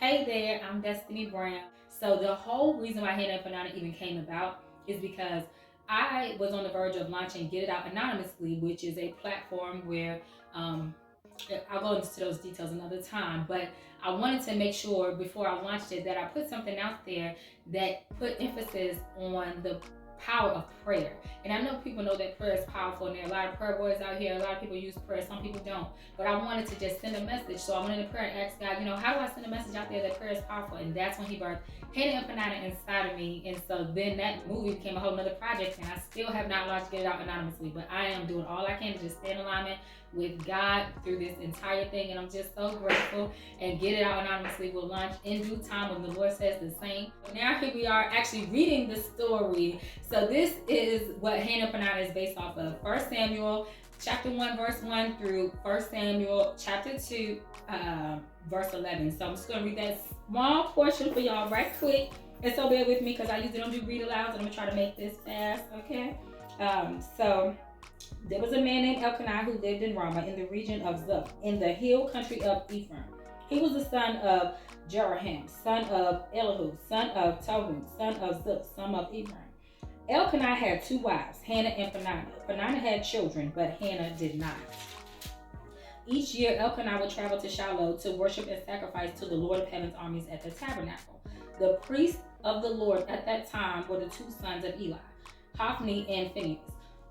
Hey there, I'm Destiny Brown. So the whole reason why Hannah and Peninnah even came about is because I was on the verge of launching Get It Out Anonymously, which is a platform where um, I'll go into those details another time, but I wanted to make sure before I launched it that I put something out there that put emphasis on the power of prayer. And I know people know that prayer is powerful, and there are a lot of prayer boys out here. A lot of people use prayer, some people don't. But I wanted to just send a message. So I went into prayer and asked God, how do I send a message out there that prayer is powerful? And that's when He birthed Hannah and Peninnah inside of me. And so then that movie became a whole nother project, and I still have not launched Get It Out Anonymously, but I am doing all I can to just stay in alignment with God through this entire thing, and I'm just so grateful. And Get It Out Anonymously will launch in due time when the Lord says the same. Now here we are actually reading the story. So this is what Hannah and Peninnah is based off of. 1 Samuel chapter 1 verse 1 through 1 Samuel chapter 2 verse 11. So I'm just going to read that small portion for y'all right quick. And so bear with me because I usually don't do read alouds, and I'm going to try to make this fast, okay? So there was a man named Elkanah who lived in Ramah in the region of Zuph, in the hill country of Ephraim. He was the son of Jeroham, son of Elihu, son of Tohu, son of Zuph, son of Ephraim. Elkanah had two wives, Hannah and Peninnah. Peninnah had children, but Hannah did not. Each year, Elkanah would travel to Shiloh to worship and sacrifice to the Lord of Heaven's armies at the tabernacle. The priests of the Lord at that time were the two sons of Eli, Hophni and Phinehas.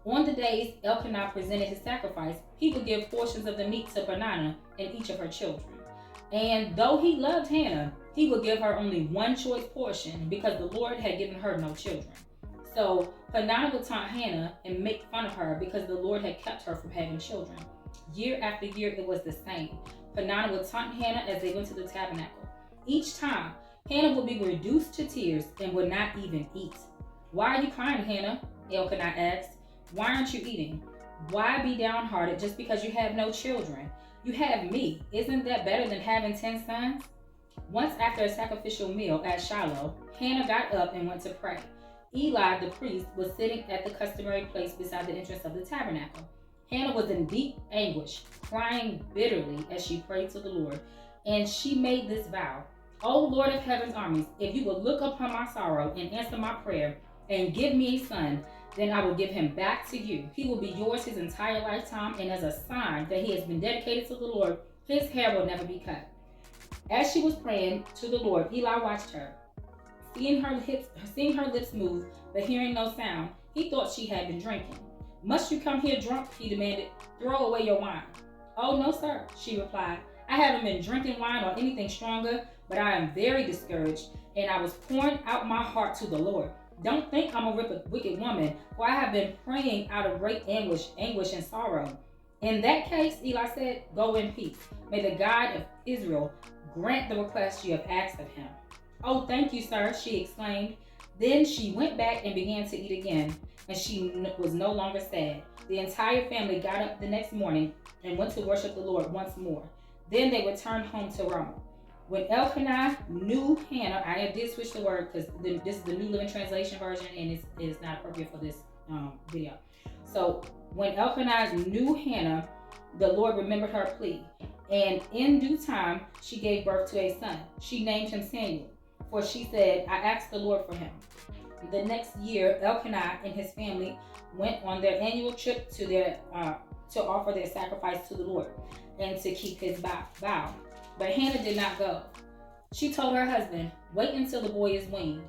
On the days Elkanah presented his sacrifice, he would give portions of the meat to Peninnah and each of her children. And though he loved Hannah, he would give her only one choice portion because the Lord had given her no children. So Peninnah would taunt Hannah and make fun of her because the Lord had kept her from having children. Year after year, it was the same. Peninnah would taunt Hannah as they went to the tabernacle. Each time, Hannah would be reduced to tears and would not even eat. "Why are you crying, Hannah?" Elkanah asked. "Why aren't you eating? Why be downhearted just because you have no children? You have me. Isn't that better than having 10 sons?" Once after a sacrificial meal at Shiloh, Hannah got up and went to pray. Eli, the priest, was sitting at the customary place beside the entrance of the tabernacle. Hannah was in deep anguish, crying bitterly as she prayed to the Lord, and she made this vow: "O Lord of Heaven's armies, if you will look upon my sorrow and answer my prayer and give me a son, then I will give him back to you. He will be yours his entire lifetime, and as a sign that he has been dedicated to the Lord, his hair will never be cut." As she was praying to the Lord, Eli watched her. Seeing her lips move, but hearing no sound, he thought she had been drinking. "Must you come here drunk?" he demanded. "Throw away your wine." "Oh, no, sir," she replied. "I haven't been drinking wine or anything stronger, but I am very discouraged, and I was pouring out my heart to the Lord. Don't think I'm a wicked woman, for I have been praying out of great anguish and sorrow." "In that case," Eli said, "go in peace. May the God of Israel grant the request you have asked of him." "Oh, thank you, sir," she exclaimed. Then she went back and began to eat again, and she was no longer sad. The entire family got up the next morning and went to worship the Lord once more. Then they returned home to Ramah. When Elkanah knew Hannah, I did switch the word because this is the New Living Translation version, and it's not appropriate for this video. So when Elkanah knew Hannah, the Lord remembered her plea, and in due time she gave birth to a son. She named him Samuel, for she said, "I asked the Lord for him." The next year, Elkanah and his family went on their annual trip to offer their sacrifice to the Lord and to keep his vow. But Hannah did not go. She told her husband, "Wait until the boy is weaned.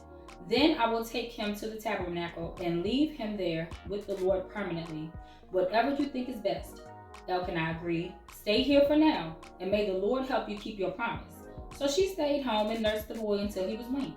Then I will take him to the tabernacle and leave him there with the Lord permanently. Whatever you think is best." Elkanah agreed. "Stay here for now, and may the Lord help you keep your promise." So she stayed home and nursed the boy until he was weaned.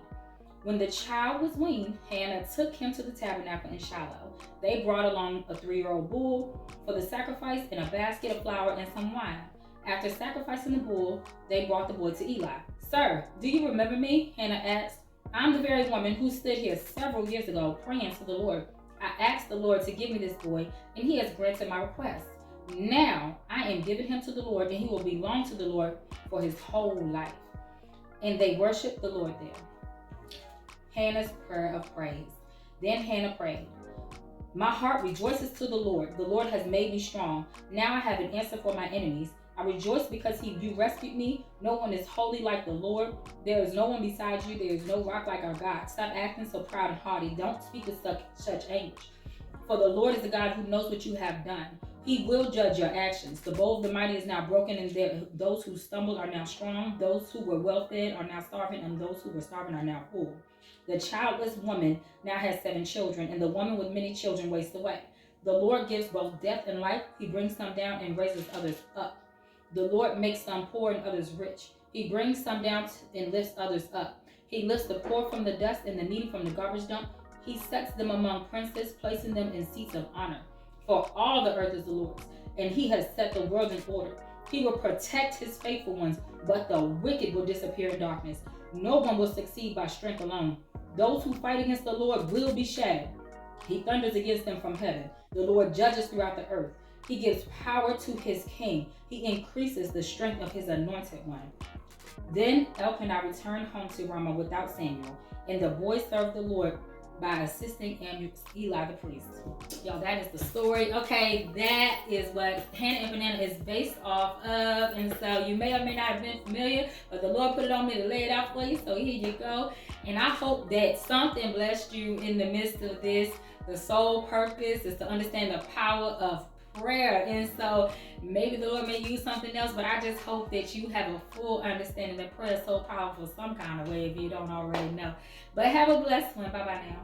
When the child was weaned, Hannah took him to the tabernacle in Shiloh. They brought along a 3-year-old bull for the sacrifice and a basket of flour and some wine. After sacrificing the bull, they brought the boy to Eli. "Sir, do you remember me?" Hannah asked. "I'm the very woman who stood here several years ago praying to the Lord. I asked the Lord to give me this boy, and he has granted my request. Now I am giving him to the Lord, and he will belong to the Lord for his whole life." And they worshiped the Lord there. Hannah's prayer of praise. Then Hannah prayed, "My heart rejoices to the Lord. The Lord has made me strong. Now I have an answer for my enemies. I rejoice because you rescued me. No one is holy like the Lord. There is no one beside you. There is no rock like our God. Stop acting so proud and haughty. Don't speak with such anguish. For the Lord is the God who knows what you have done. He will judge your actions. The bow of the mighty is now broken, and those who stumbled are now strong. Those who were well fed are now starving, and those who were starving are now full. The childless woman now has 7 children, and the woman with many children wastes away. The Lord gives both death and life. He brings some down and raises others up. The Lord makes some poor and others rich. He brings some down and lifts others up. He lifts the poor from the dust and the needy from the garbage dump. He sets them among princes, placing them in seats of honor. For all the earth is the Lord's, and he has set the world in order. He will protect his faithful ones, but the wicked will disappear in darkness. No one will succeed by strength alone. Those who fight against the Lord will be shattered. He thunders against them from heaven. The Lord judges throughout the earth. He gives power to his king. He increases the strength of his anointed one. Then Elkanah returned home to Ramah without Samuel, and the boys served the Lord by assisting Eli the priest. Y'all, that is the story. Okay, that is what Hannah and Peninnah is based off of. And so you may or may not have been familiar, but the Lord put it on me to lay it out for you. So here you go. And I hope that something blessed you in the midst of this. The sole purpose is to understand the power of prayer. And so maybe the Lord may use something else, but I just hope that you have a full understanding that prayer is so powerful some kind of way if you don't already know. But have a blessed one. Bye-bye now.